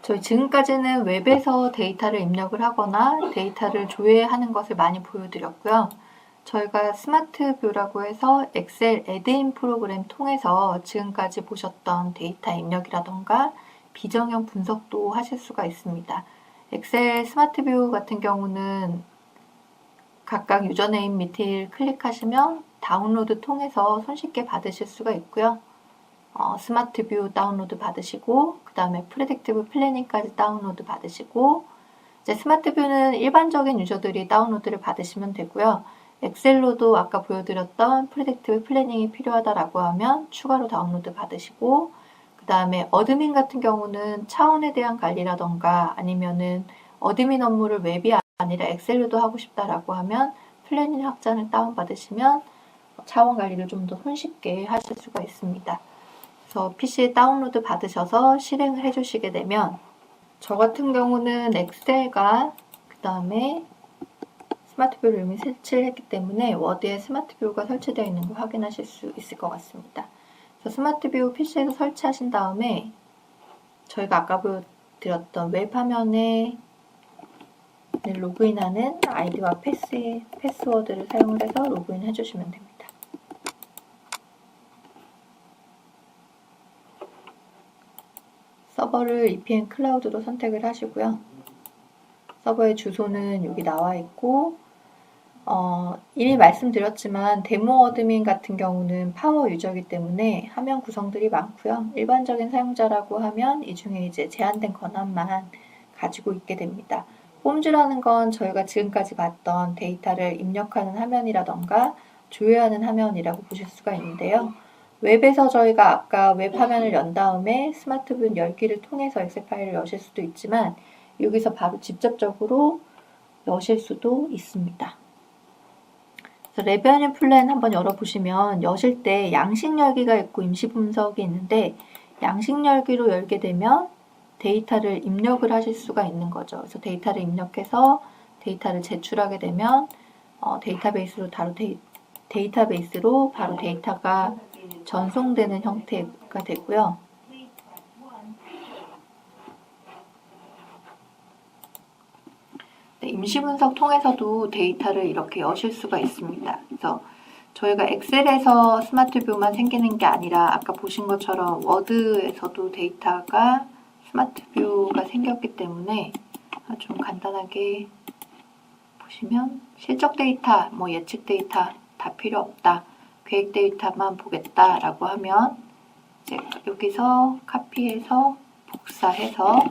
저희 지금까지는 웹에서 데이터를 입력을 하거나 데이터를 조회하는 것을 많이 보여드렸고요. 저희가 스마트뷰라고 해서 엑셀 애드인 프로그램 통해서 지금까지 보셨던 데이터 입력이라던가 비정형 분석도 하실 수가 있습니다. 엑셀 스마트뷰 같은 경우는 각각 유저네임 밑을 클릭하시면 다운로드 통해서 손쉽게 받으실 수가 있고요. 스마트뷰 다운로드 받으시고 그 다음에 프레딕티브 플래닝까지 다운로드 받으시고 이제 스마트뷰는 일반적인 유저들이 다운로드를 받으시면 되고요. 엑셀로도 아까 보여드렸던 프레딕티브 플래닝이 필요하다라고 하면 추가로 다운로드 받으시고 그 다음에 어드민 같은 경우는 차원에 대한 관리라던가 아니면은 어드민 업무를 웹이 아니라 엑셀로도 하고 싶다라고 하면 플래닝 확장을 다운받으시면 차원 관리를 좀 더 손쉽게 하실 수가 있습니다. 그래서 PC 다운로드 받으셔서 실행을 해주시게 되면 저 같은 경우는 엑셀과 그 다음에 스마트뷰를 이미 설치를 했기 때문에 워드에 스마트뷰가 설치되어 있는 걸 확인하실 수 있을 것 같습니다. 그래서 스마트뷰 PC에서 설치하신 다음에 저희가 아까 보여드렸던 웹 화면에 로그인하는 아이디와 패스워드를 사용을 해서 로그인 해주시면 됩니다. 서버를 EPN 클라우드로 선택을 하시고요. 서버의 주소는 여기 나와 있고 이미 말씀드렸지만 데모 어드민 같은 경우는 파워 유저이기 때문에 화면 구성들이 많고요. 일반적인 사용자라고 하면 이 중에 이제 제한된 권한만 가지고 있게 됩니다. 폼즈라는 건 저희가 지금까지 봤던 데이터를 입력하는 화면이라던가 조회하는 화면이라고 보실 수가 있는데요. 웹에서 저희가 아까 웹 화면을 연 다음에 스마트뷰 열기를 통해서 엑셀 파일을 여실 수도 있지만 여기서 바로 직접적으로 여실 수도 있습니다. 그래서 레베니ュ 플랜 한번 열어보시면 여실 때 양식 열기가 있고 임시 분석이 있는데 양식 열기로 열게 되면 데이터를 입력을 하실 수가 있는 거죠. 그래서 데이터를 입력해서 데이터를 제출하게 되면 데이터베이스로 바로 데이터가 전송되는 형태가 되고요. 임시 분석 통해서도 데이터를 이렇게 여실 수가 있습니다. 그래서 저희가 엑셀에서 스마트뷰만 생기는 게 아니라 아까 보신 것처럼 워드에서도 데이터가 스마트뷰가 생겼기 때문에 좀 간단하게 보시면 실적 데이터, 예측 데이터 다 필요 없다. 계획 데이터만 보겠다라고 하면 이제 여기서 카피해서 복사해서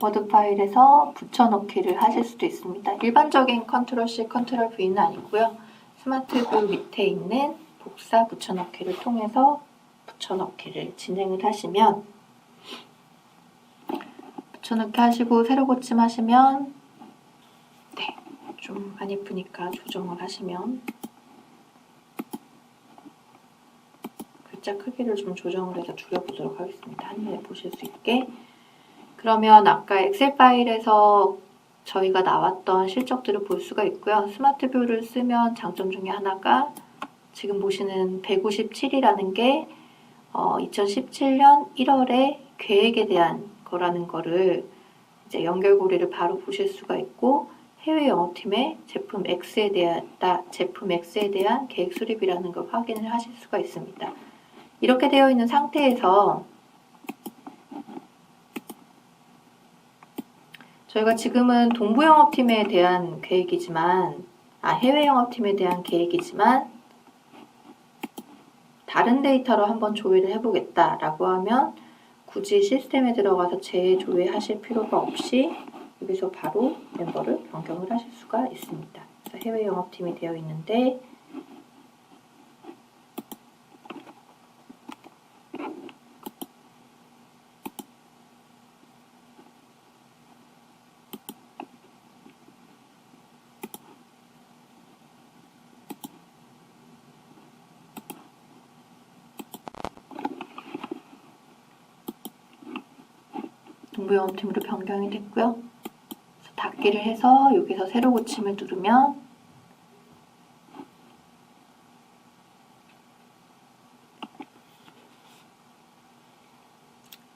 워드 파일에서 붙여넣기를 하실 수도 있습니다. 일반적인 컨트롤 C, 컨트롤 V는 아니고요. 스마트뷰 밑에 있는 복사 붙여넣기를 통해서 붙여넣기를 진행을 하시면 붙여넣기 하시고 새로 고침하시면 좀 안 예쁘니까 조정을 하시면 글자 크기를 좀 조정을 해서 줄여보도록 하겠습니다. 한눈에 보실 수 있게. 그러면 아까 엑셀 파일에서 저희가 나왔던 실적들을 볼 수가 있고요. 스마트뷰를 쓰면 장점 중에 하나가 지금 보시는 157이라는 게 2017년 1월에 계획에 대한 거라는 거를 이제 연결고리를 바로 보실 수가 있고 해외 영업팀의 제품 X에 대한 계획 수립이라는 걸 확인을 하실 수가 있습니다. 이렇게 되어 있는 상태에서 저희가 지금은 동부 영업팀에 대한 계획이지만 해외 영업팀에 대한 계획이지만 다른 데이터로 한번 조회를 해보겠다라고 하면 굳이 시스템에 들어가서 재조회하실 필요가 없이 여기서 바로 멤버를 변경을 하실 수가 있습니다. 그래서 해외 영업팀이 되어 있는데 동부영업팀으로 변경이 됐고요. 그래서 닫기를 해서 여기서 새로 고침을 누르면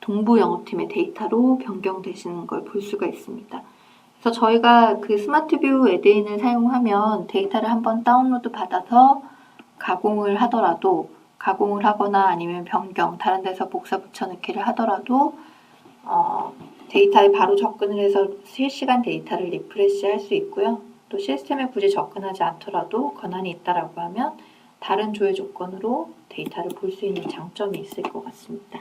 동부영업팀의 데이터로 변경되시는 걸 볼 수가 있습니다. 그래서 저희가 그 스마트뷰 애드인을 사용하면 데이터를 한번 다운로드 받아서 가공을 하더라도, 가공을 하거나 아니면 변경, 다른 데서 복사 붙여넣기를 하더라도 데이터에 바로 접근을 해서 실시간 데이터를 리프레시 할 수 있고요. 또 시스템에 굳이 접근하지 않더라도 권한이 있다라고 하면 다른 조회 조건으로 데이터를 볼 수 있는 장점이 있을 것 같습니다.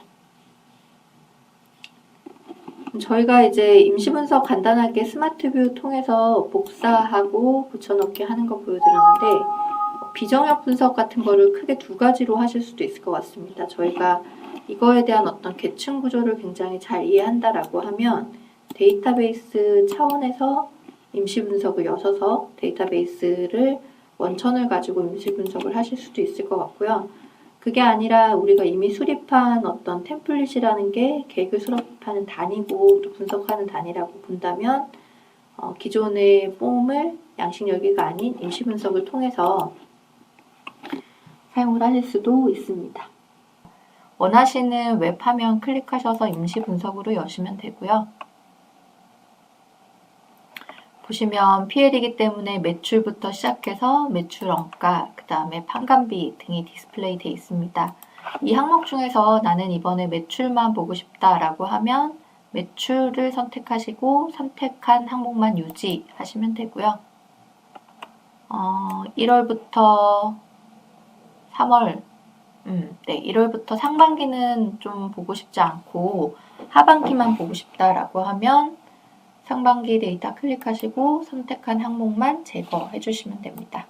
저희가 이제 임시 분석 간단하게 스마트뷰 통해서 복사하고 붙여넣기 하는 거 보여드렸는데, 비정역 분석 같은 거를 크게 두 가지로 하실 수도 있을 것 같습니다. 저희가 이거에 대한 어떤 계층 구조를 굉장히 잘 이해한다라고 하면 데이터베이스 차원에서 임시 분석을 여셔서 데이터베이스를 원천을 가지고 임시 분석을 하실 수도 있을 것 같고요. 그게 아니라 우리가 이미 수립한 어떤 템플릿이라는 게 계획을 수립하는 단위고 또 분석하는 단위라고 본다면 기존의 폼을 양식 열기가 아닌 임시 분석을 통해서 사용을 하실 수도 있습니다. 원하시는 웹 화면 클릭하셔서 임시 분석으로 여시면 되고요. 보시면 PL이기 때문에 매출부터 시작해서 매출 원가, 그 다음에 판관비 등이 디스플레이 되어 있습니다. 이 항목 중에서 나는 이번에 매출만 보고 싶다라고 하면 매출을 선택하시고 선택한 항목만 유지하시면 되고요. 1월부터 3월, 1월부터 상반기는 좀 보고 싶지 않고 하반기만 보고 싶다라고 하면 상반기 데이터 클릭하시고 선택한 항목만 제거해 주시면 됩니다.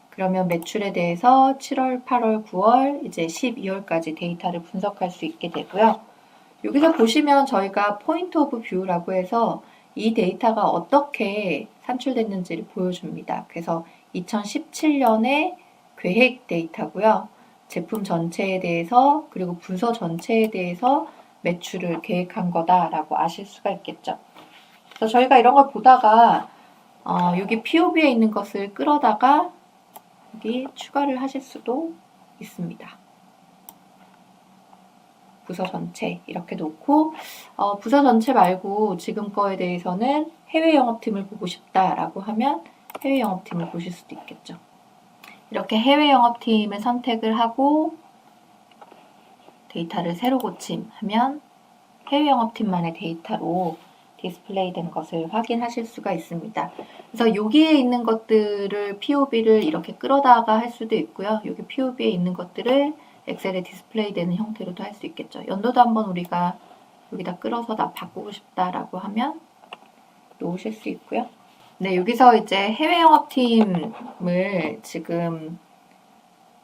그러면 매출에 대해서 7월, 8월, 9월, 이제 12월까지 데이터를 분석할 수 있게 되고요. 여기서 보시면 저희가 포인트 오브 뷰라고 해서 이 데이터가 어떻게 산출됐는지를 보여줍니다. 그래서 2017년의 계획 데이터고요. 제품 전체에 대해서 그리고 부서 전체에 대해서 매출을 계획한 거다라고 아실 수가 있겠죠. 그래서 저희가 이런 걸 보다가 여기 POB에 있는 것을 끌어다가 여기 추가를 하실 수도 있습니다. 부서 전체 이렇게 놓고 부서 전체 말고 지금 거에 대해서는 해외 영업팀을 보고 싶다라고 하면 해외 영업팀을 보실 수도 있겠죠. 이렇게 해외 영업팀을 선택을 하고 데이터를 새로 고침하면 해외 영업팀만의 데이터로 디스플레이 된 것을 확인하실 수가 있습니다. 그래서 여기에 있는 것들을 POB를 이렇게 끌어다가 할 수도 있고요. 여기 POB에 있는 것들을 엑셀에 디스플레이 되는 형태로도 할 수 있겠죠. 연도도 한번 우리가 여기다 끌어서 나 바꾸고 싶다라고 하면 놓으실 수 있고요. 네, 여기서 이제 해외 영업팀을 지금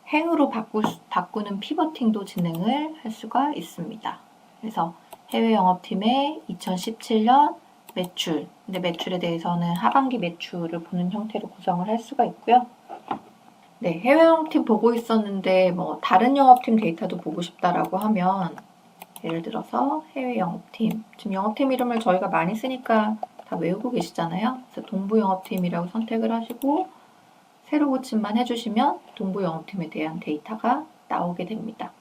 행으로 바꾸는 피버팅도 진행을 할 수가 있습니다. 그래서 해외 영업팀의 2017년 매출, 근데 매출에 대해서는 하반기 매출을 보는 형태로 구성을 할 수가 있고요. 네, 해외 영업팀 보고 있었는데 뭐 다른 영업팀 데이터도 보고 싶다라고 하면 예를 들어서 해외 영업팀, 지금 영업팀 이름을 저희가 많이 쓰니까 다 외우고 계시잖아요. 그래서 동부 영업팀이라고 선택을 하시고 새로 고침만 해주시면 동부 영업팀에 대한 데이터가 나오게 됩니다.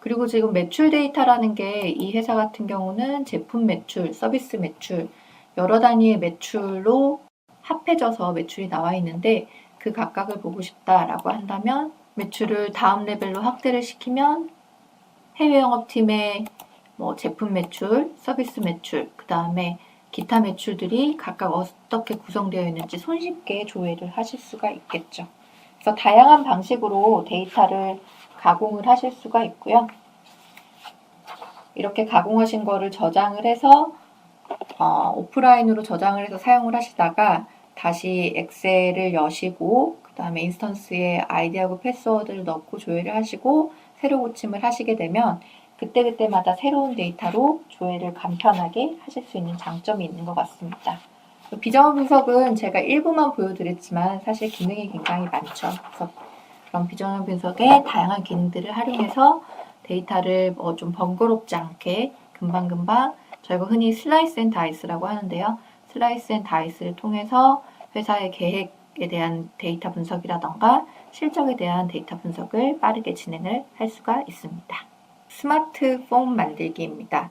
그리고 지금 매출 데이터라는 게 이 회사 같은 경우는 제품 매출, 서비스 매출, 여러 단위의 매출로 합해져서 매출이 나와 있는데 그 각각을 보고 싶다라고 한다면 매출을 다음 레벨로 확대를 시키면 해외 영업팀의 뭐 제품 매출, 서비스 매출, 그 다음에 기타 매출들이 각각 어떻게 구성되어 있는지 손쉽게 조회를 하실 수가 있겠죠. 그래서 다양한 방식으로 데이터를 가공을 하실 수가 있고요. 이렇게 가공하신 거를 저장을 해서 오프라인으로 저장을 해서 사용을 하시다가 다시 엑셀을 여시고 그 다음에 인스턴스에 아이디하고 패스워드를 넣고 조회를 하시고 새로 고침을 하시게 되면 그때그때마다 새로운 데이터로 조회를 간편하게 하실 수 있는 장점이 있는 것 같습니다. 비정어 분석은 제가 일부만 보여드렸지만 사실 기능이 굉장히 많죠. 그래서 그런 비정어 분석의 다양한 기능들을 활용해서 데이터를 좀 번거롭지 않게 금방금방 저희가 흔히 슬라이스 앤 다이스라고 하는데요. 슬라이스 앤 다이스를 통해서 회사의 계획에 대한 데이터 분석이라던가 실적에 대한 데이터 분석을 빠르게 진행을 할 수가 있습니다. 스마트폼 만들기입니다.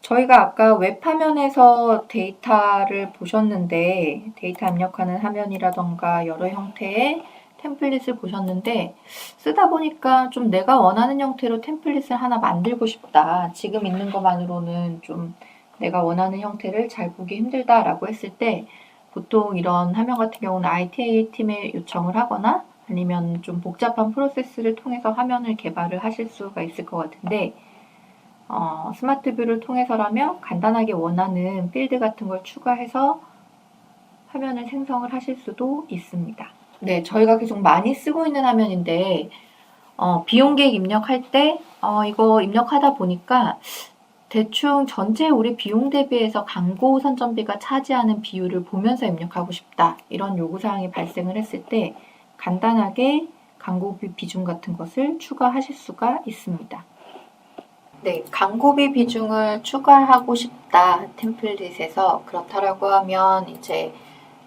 저희가 아까 웹화면에서 데이터를 보셨는데 데이터 입력하는 화면이라던가 여러 형태의 템플릿을 보셨는데 쓰다 보니까 좀 내가 원하는 형태로 템플릿을 하나 만들고 싶다. 지금 있는 것만으로는 좀 내가 원하는 형태를 잘 보기 힘들다라고 했을 때 보통 이런 화면 같은 경우는 IT 팀에 요청을 하거나 아니면 좀 복잡한 프로세스를 통해서 화면을 개발을 하실 수가 있을 것 같은데 스마트 뷰를 통해서라면 간단하게 원하는 필드 같은 걸 추가해서 화면을 생성을 하실 수도 있습니다. 네, 저희가 계속 많이 쓰고 있는 화면인데 비용 계획 입력할 때 이거 입력하다 보니까 대충 전체 우리 비용 대비해서 광고 선점비가 차지하는 비율을 보면서 입력하고 싶다. 이런 요구사항이 발생을 했을 때 간단하게 광고비 비중 같은 것을 추가하실 수가 있습니다. 네, 광고비 비중을 추가하고 싶다. 템플릿에서 그렇다라고 하면 이제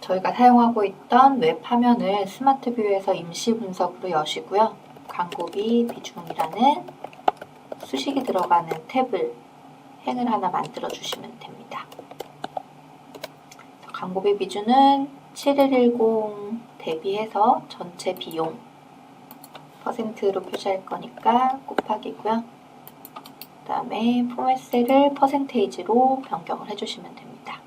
저희가 사용하고 있던 웹 화면을 스마트 뷰에서 임시 분석으로 여시고요. 광고비 비중이라는 수식이 들어가는 탭을 행을 하나 만들어 주시면 됩니다. 광고비 비중은 7110 대비해서 전체 비용 %로 표시할 거니까 곱하기고요. 그 다음에 포맷셀을 %로 변경을 해주시면 됩니다.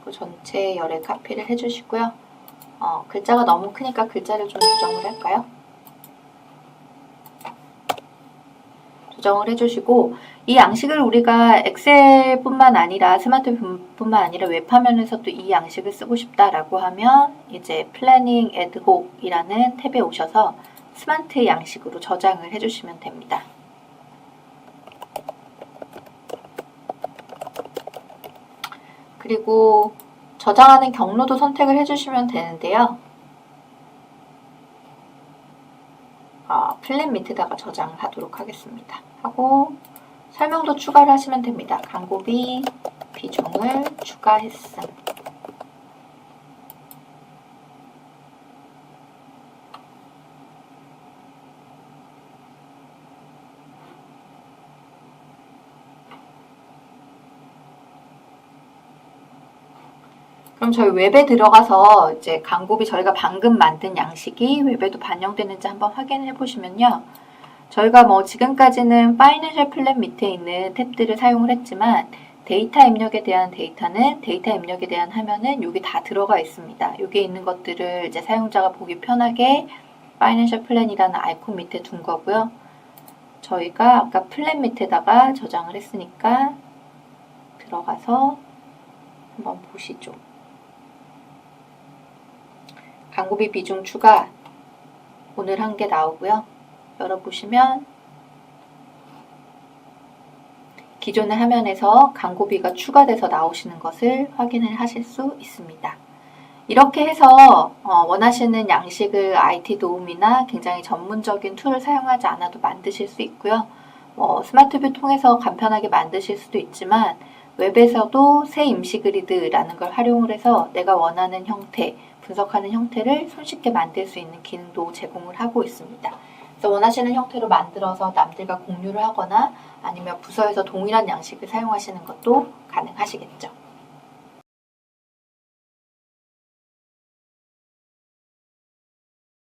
그 전체 열에 카피를 해주시고요. 글자가 너무 크니까 글자를 좀 조정을 할까요? 조정을 해주시고 이 양식을 우리가 엑셀뿐만 아니라 스마트폰뿐만 아니라 웹화면에서도 이 양식을 쓰고 싶다라고 하면 이제 플래닝 애드곡이라는 탭에 오셔서 스마트 양식으로 저장을 해주시면 됩니다. 그리고 저장하는 경로도 선택을 해주시면 되는데요. 플랫 밑에다가 저장을 하도록 하겠습니다. 하고 설명도 추가를 하시면 됩니다. 광고비 비중을 추가했음. 그럼 저희 웹에 들어가서 이제 광고비 저희가 방금 만든 양식이 웹에도 반영되는지 한번 확인해 보시면요. 저희가 지금까지는 파이낸셜 플랜 밑에 있는 탭들을 사용을 했지만 데이터 입력에 대한 데이터 입력에 대한 화면은 여기 다 들어가 있습니다. 여기 있는 것들을 이제 사용자가 보기 편하게 파이낸셜 플랜이라는 아이콘 밑에 둔 거고요. 저희가 아까 플랜 밑에다가 저장을 했으니까 들어가서 한번 보시죠. 광고비 비중 추가 오늘 한 개 나오고요. 열어보시면 기존의 화면에서 광고비가 추가돼서 나오시는 것을 확인을 하실 수 있습니다. 이렇게 해서 원하시는 양식을 IT 도움이나 굉장히 전문적인 툴을 사용하지 않아도 만드실 수 있고요. 스마트뷰 통해서 간편하게 만드실 수도 있지만 웹에서도 새 임시 그리드라는 걸 활용을 해서 내가 원하는 형태, 분석하는 형태를 손쉽게 만들 수 있는 기능도 제공을 하고 있습니다. 그래서 원하시는 형태로 만들어서 남들과 공유를 하거나 아니면 부서에서 동일한 양식을 사용하시는 것도 가능하시겠죠.